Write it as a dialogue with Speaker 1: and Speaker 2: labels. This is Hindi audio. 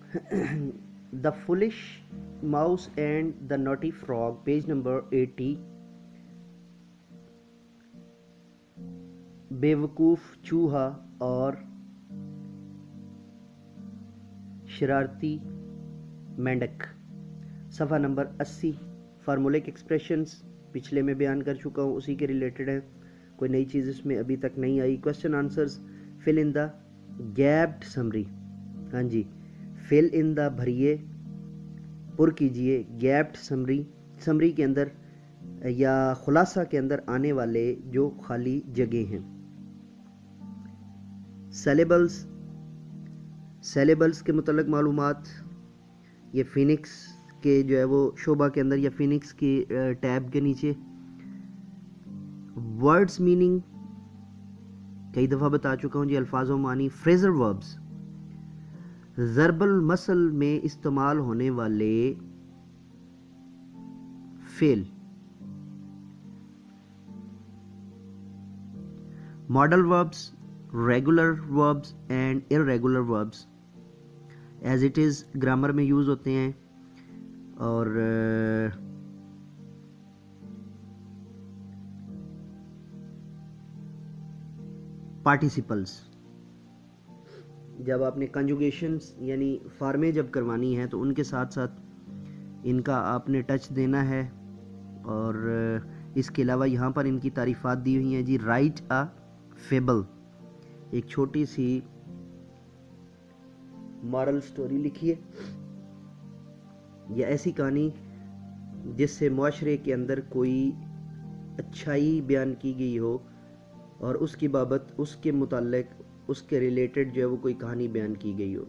Speaker 1: The foolish mouse and the naughty frog, page number 80। बेवकूफ़ चूहा और शरारती मेंढक, सफ़ा नंबर 80। फार्मूलिक एक्सप्रेशंस पिछले में बयान कर चुका हूँ, उसी के रिलेटेड है, कोई नई चीज़ इसमें अभी तक नहीं आई। Question answers, fill in the gapped summary. हाँ जी, फिल इन द भरिए, पुर कीजिए गैप्ड समरी, समरी के अंदर या खुलासा के अंदर आने वाले जो खाली जगह हैं। सेलेबल्स, सेलेबल्स के मुतल्लिक़ मालूमात, ये फिनिक्स के जो है वो शोबा के अंदर या फिनिक्स की टैब के नीचे। वर्ड्स मीनिंग कई दफ़ा बता चुका हूँ जी, अल्फाजों मानी। फ्रेजल वर्ब्स, ज़रबल मसल में इस्तेमाल होने वाले फेल। Modal verbs, regular verbs and irregular verbs as it is grammar में यूज़ होते हैं। और पार्टिसिपल्स, जब आपने कंजुगेशंस यानी फार्में जब करवानी है तो उनके साथ साथ इनका आपने टच देना है। और इसके अलावा यहाँ पर इनकी तारीफ़ात दी हुई हैं जी। राइट अ फेबल, एक छोटी सी मॉरल स्टोरी लिखिए या ऐसी कहानी जिससे मुआशरे के अंदर कोई अच्छाई बयान की गई हो और उसकी बाबत, उसके मुताल्लिक, उसके रिलेटेड जो है वो कोई कहानी बयान की गई हो।